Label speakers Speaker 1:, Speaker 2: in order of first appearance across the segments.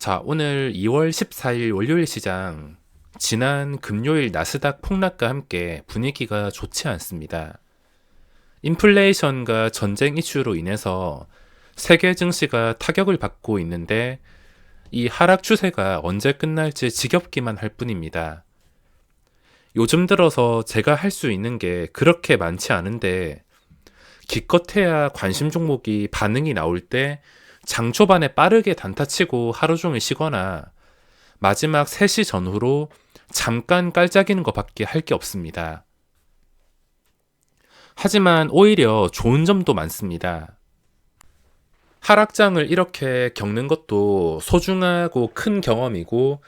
Speaker 1: 자, 오늘 2월 14일 월요일 시장, 지난 금요일 나스닥 폭락과 함께 분위기가 좋지 않습니다. 인플레이션과 전쟁 이슈로 인해서 세계 증시가 타격을 받고 있는데 이 하락 추세가 언제 끝날지 지겹기만 할 뿐입니다. 요즘 들어서 제가 할 수 있는 게 그렇게 많지 않은데 기껏해야 관심 종목이 반응이 나올 때 장 초반에 빠르게 단타치고 하루 종일 쉬거나 마지막 3시 전후로 잠깐 깔짝이는 것밖에 할 게 없습니다. 하지만 오히려 좋은 점도 많습니다. 하락장을 이렇게 겪는 것도 소중하고 큰 경험이고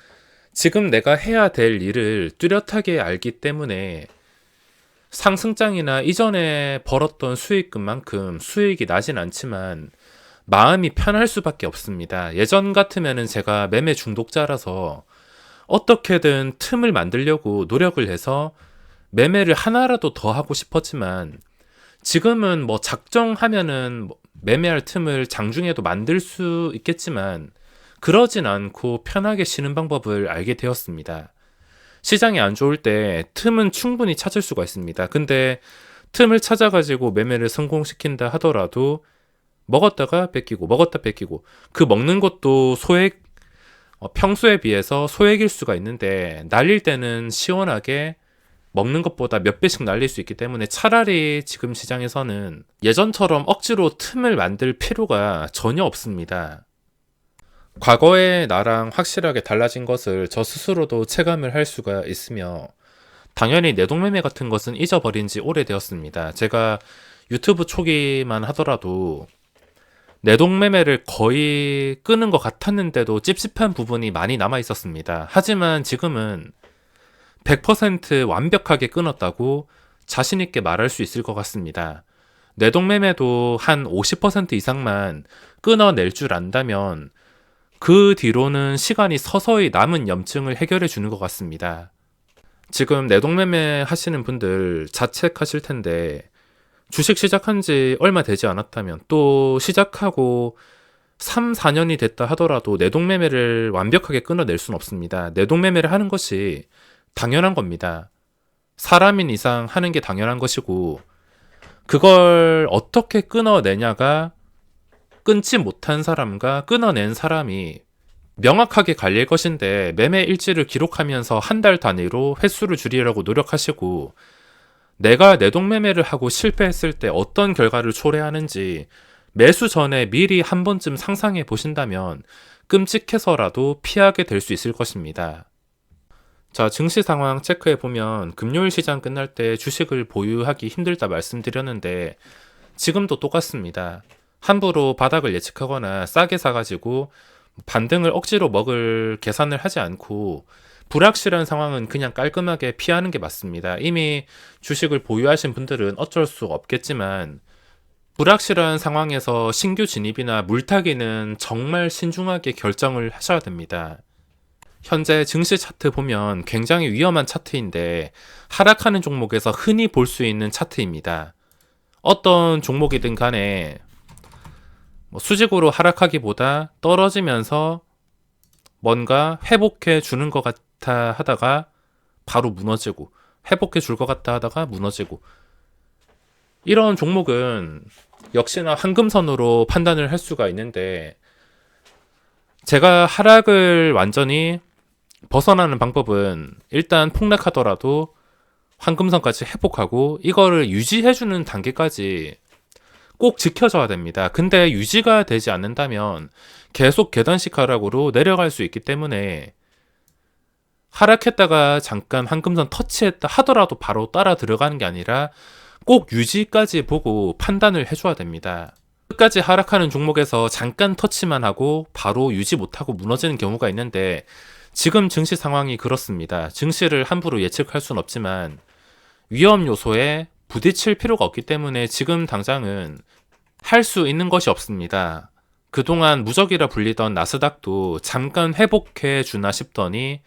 Speaker 1: 지금 내가 해야 될 일을 뚜렷하게 알기 때문에 상승장이나 이전에 벌었던 수익금만큼 수익이 나진 않지만 마음이 편할 수밖에 없습니다. 예전 같으면은 제가 매매 중독자라서 어떻게든 틈을 만들려고 노력을 해서 매매를 하나라도 더 하고 싶었지만 지금은 뭐 작정하면은 매매할 틈을 장중에도 만들 수 있겠지만 그러진 않고 편하게 쉬는 방법을 알게 되었습니다. 시장이 안 좋을 때 틈은 충분히 찾을 수가 있습니다. 근데 틈을 찾아가지고 매매를 성공시킨다 하더라도 먹었다가 뺏기고 먹었다 뺏기고 그 먹는 것도 소액 평소에 비해서 소액일 수가 있는데 날릴 때는 시원하게 먹는 것보다 몇 배씩 날릴 수 있기 때문에 차라리 지금 시장에서는 예전처럼 억지로 틈을 만들 필요가 전혀 없습니다. 과거의 나랑 확실하게 달라진 것을 저 스스로도 체감을 할 수가 있으며 당연히 내동매매 같은 것은 잊어버린 지 오래되었습니다. 제가 유튜브 초기만 하더라도 내동매매를 거의 끄는 것 같았는데도 찝찝한 부분이 많이 남아 있었습니다. 하지만 지금은 100% 완벽하게 끊었다고 자신있게 말할 수 있을 것 같습니다. 내동매매도 한 50% 이상만 끊어낼 줄 안다면 그 뒤로는 시간이 서서히 남은 염증을 해결해 주는 것 같습니다. 지금 내동매매 하시는 분들 자책하실 텐데 주식 시작한 지 얼마 되지 않았다면 또 시작하고 3, 4년이 됐다 하더라도 내동매매를 완벽하게 끊어낼 수는 없습니다. 내동매매를 하는 것이 당연한 겁니다. 사람인 이상 하는 게 당연한 것이고 그걸 어떻게 끊어내냐가 끊지 못한 사람과 끊어낸 사람이 명확하게 갈릴 것인데 매매 일지를 기록하면서 한 달 단위로 횟수를 줄이려고 노력하시고 내가 내동매매를 하고 실패했을 때 어떤 결과를 초래하는지 매수 전에 미리 한 번쯤 상상해 보신다면 끔찍해서라도 피하게 될 수 있을 것입니다. 자, 증시 상황 체크해 보면 금요일 시장 끝날 때 주식을 보유하기 힘들다 말씀드렸는데 지금도 똑같습니다. 함부로 바닥을 예측하거나 싸게 사가지고 반등을 억지로 먹을 계산을 하지 않고 불확실한 상황은 그냥 깔끔하게 피하는 게 맞습니다. 이미 주식을 보유하신 분들은 어쩔 수 없겠지만 불확실한 상황에서 신규 진입이나 물타기는 정말 신중하게 결정을 하셔야 됩니다. 현재 증시 차트 보면 굉장히 위험한 차트인데 하락하는 종목에서 흔히 볼 수 있는 차트입니다. 어떤 종목이든 간에 수직으로 하락하기보다 떨어지면서 뭔가 회복해 주는 것 같아 하다가 바로 무너지고 회복해 줄 것 같다 하다가 무너지고 이런 종목은 역시나 황금선으로 판단을 할 수가 있는데 제가 하락을 완전히 벗어나는 방법은 일단 폭락하더라도 황금선까지 회복하고 이거를 유지해주는 단계까지 꼭 지켜줘야 됩니다. 근데 유지가 되지 않는다면 계속 계단식 하락으로 내려갈 수 있기 때문에 하락했다가 잠깐 황금선 터치했다 하더라도 바로 따라 들어가는 게 아니라 꼭 유지까지 보고 판단을 해줘야 됩니다. 끝까지 하락하는 종목에서 잠깐 터치만 하고 바로 유지 못하고 무너지는 경우가 있는데 지금 증시 상황이 그렇습니다. 증시를 함부로 예측할 수는 없지만 위험 요소에 부딪힐 필요가 없기 때문에 지금 당장은 할 수 있는 것이 없습니다. 그동안 무적이라 불리던 나스닥도 잠깐 회복해 주나 싶더니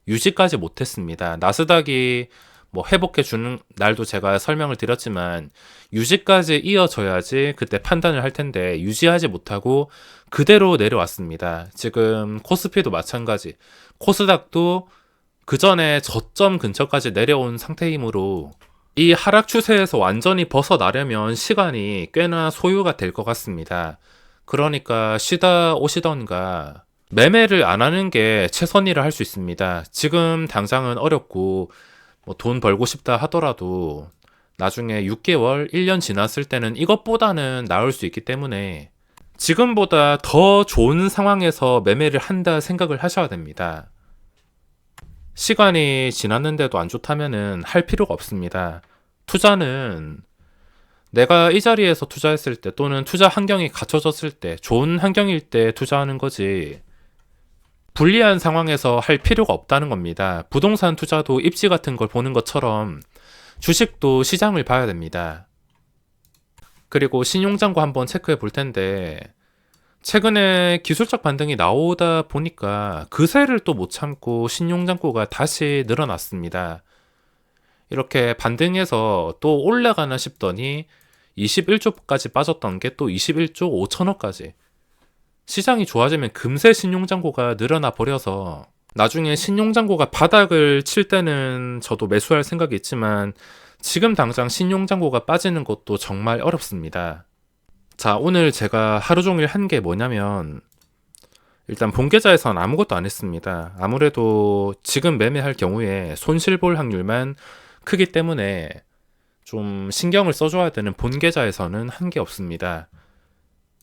Speaker 1: 유지까지 못했습니다. 나스닥이 뭐 회복해 주는 날도 제가 설명을 드렸지만 유지까지 이어져야지 그때 판단을 할 텐데 유지하지 못하고 그대로 내려왔습니다. 지금 코스피도 마찬가지. 코스닥도 그 전에 저점 근처까지 내려온 상태이므로 이 하락 추세에서 완전히 벗어나려면 시간이 꽤나 소요가 될 것 같습니다. 그러니까 쉬다 오시던가 매매를 안 하는 게 최선이라 할 수 있습니다. 지금 당장은 어렵고 뭐 돈 벌고 싶다 하더라도 나중에 6개월, 1년 지났을 때는 이것보다는 나을 수 있기 때문에 지금보다 더 좋은 상황에서 매매를 한다 생각을 하셔야 됩니다. 시간이 지났는데도 안 좋다면은 할 필요가 없습니다. 투자는 내가 이 자리에서 투자했을 때 또는 투자 환경이 갖춰졌을 때 좋은 환경일 때 투자하는 거지 불리한 상황에서 할 필요가 없다는 겁니다. 부동산 투자도 입지 같은 걸 보는 것처럼 주식도 시장을 봐야 됩니다. 그리고 신용잔고 한번 체크해 볼 텐데 최근에 기술적 반등이 나오다 보니까 그새를 또 못 참고 신용잔고가 다시 늘어났습니다. 이렇게 반등해서 또 올라가나 싶더니 21조까지 빠졌던 게 또 21조 5천억까지. 시장이 좋아지면 금세 신용잔고가 늘어나 버려서 나중에 신용잔고가 바닥을 칠 때는 저도 매수할 생각이 있지만 지금 당장 신용잔고가 빠지는 것도 정말 어렵습니다. 자, 오늘 제가 하루 종일 한 게 뭐냐면 일단 본계좌에선 아무것도 안 했습니다. 아무래도 지금 매매할 경우에 손실 볼 확률만 크기 때문에 좀 신경을 써줘야 되는 본계좌에서는 한 게 없습니다.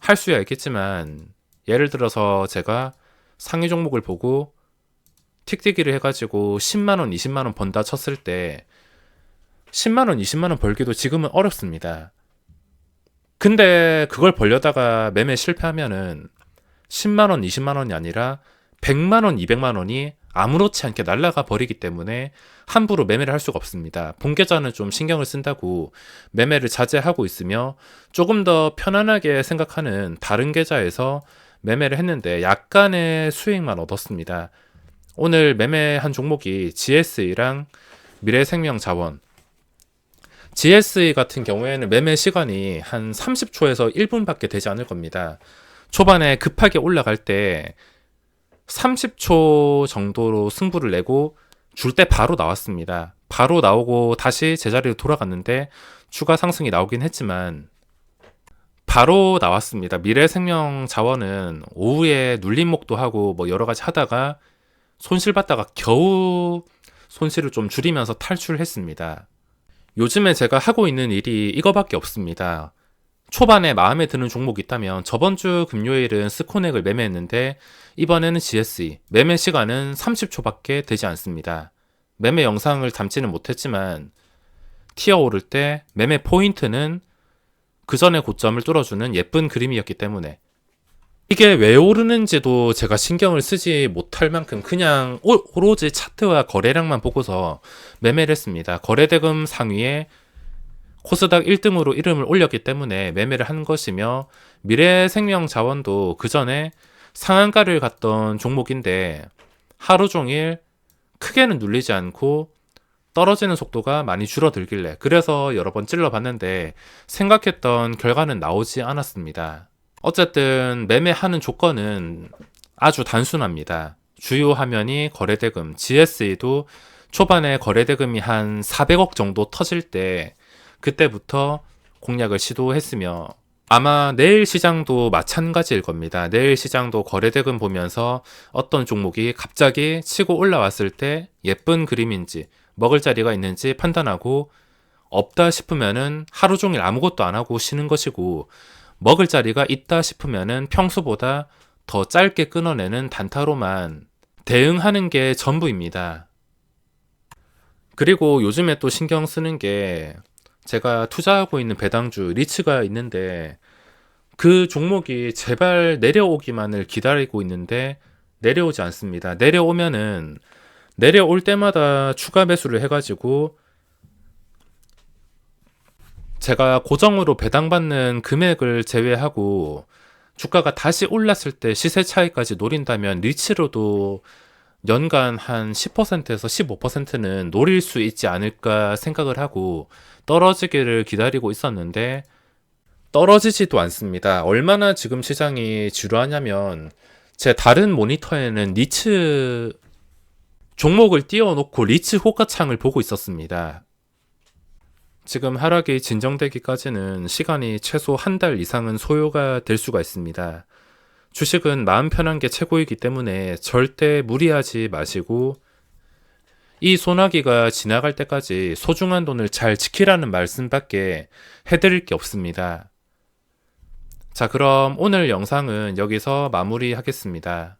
Speaker 1: 할 수야 있겠지만 예를 들어서 제가 상위 종목을 보고 틱틱이를 해가지고 10만원, 20만원 번다 쳤을 때 10만원, 20만원 벌기도 지금은 어렵습니다. 근데 그걸 벌려다가 매매 실패하면은 10만원, 20만원이 아니라 100만원, 200만원이 아무렇지 않게 날아가 버리기 때문에 함부로 매매를 할 수가 없습니다. 본계좌는 좀 신경을 쓴다고 매매를 자제하고 있으며 조금 더 편안하게 생각하는 다른 계좌에서 매매를 했는데 약간의 수익만 얻었습니다. 오늘 매매한 종목이 GSE랑 미래생명자원. GSE 같은 경우에는 매매 시간이 한 30초에서 1분밖에 되지 않을 겁니다. 초반에 급하게 올라갈 때 30초 정도로 승부를 내고 줄 때 바로 나왔습니다. 바로 나오고 다시 제자리로 돌아갔는데 추가 상승이 나오긴 했지만 바로 나왔습니다. 미래생명자원은 오후에 눌림목도 하고 뭐 여러 가지 하다가 손실 봤다가 겨우 손실을 좀 줄이면서 탈출했습니다. 요즘에 제가 하고 있는 일이 이거밖에 없습니다. 초반에 마음에 드는 종목이 있다면 저번 주 금요일은 스코넥을 매매했는데 이번에는 GSE, 매매 시간은 30초밖에 되지 않습니다. 매매 영상을 담지는 못했지만 튀어 오를 때 매매 포인트는 그 전에 고점을 뚫어주는 예쁜 그림이었기 때문에 이게 왜 오르는지도 제가 신경을 쓰지 못할 만큼 그냥 오로지 차트와 거래량만 보고서 매매를 했습니다. 거래대금 상위에 코스닥 1등으로 이름을 올렸기 때문에 매매를 한 것이며 미래생명자원도 그 전에 상한가를 갔던 종목인데 하루 종일 크게는 눌리지 않고 떨어지는 속도가 많이 줄어들길래 그래서 여러 번 찔러봤는데 생각했던 결과는 나오지 않았습니다. 어쨌든 매매하는 조건은 아주 단순합니다. 주요 화면이 거래대금, GSE도 초반에 거래대금이 한 400억 정도 터질 때 그때부터 공략을 시도했으며 아마 내일 시장도 마찬가지일 겁니다. 내일 시장도 거래대금 보면서 어떤 종목이 갑자기 치고 올라왔을 때 예쁜 그림인지 먹을 자리가 있는지 판단하고 없다 싶으면은 하루 종일 아무것도 안 하고 쉬는 것이고 먹을 자리가 있다 싶으면은 평소보다 더 짧게 끊어내는 단타로만 대응하는 게 전부입니다. 그리고 요즘에 또 신경 쓰는 게 제가 투자하고 있는 배당주 리츠가 있는데 그 종목이 제발 내려오기만을 기다리고 있는데 내려오지 않습니다. 내려오면은 내려올 때마다 추가 매수를 해가지고 제가 고정으로 배당받는 금액을 제외하고 주가가 다시 올랐을 때 시세 차이까지 노린다면 리츠로도 연간 한 10%에서 15%는 노릴 수 있지 않을까 생각을 하고 떨어지기를 기다리고 있었는데 떨어지지도 않습니다. 얼마나 지금 시장이 지루하냐면 제 다른 모니터에는 니츠 종목을 띄워놓고 리츠 호가창을 보고 있었습니다. 지금 하락이 진정되기까지는 시간이 최소 한 달 이상은 소요가 될 수가 있습니다. 주식은 마음 편한 게 최고이기 때문에 절대 무리하지 마시고 이 소나기가 지나갈 때까지 소중한 돈을 잘 지키라는 말씀밖에 해드릴 게 없습니다. 자, 그럼 오늘 영상은 여기서 마무리하겠습니다.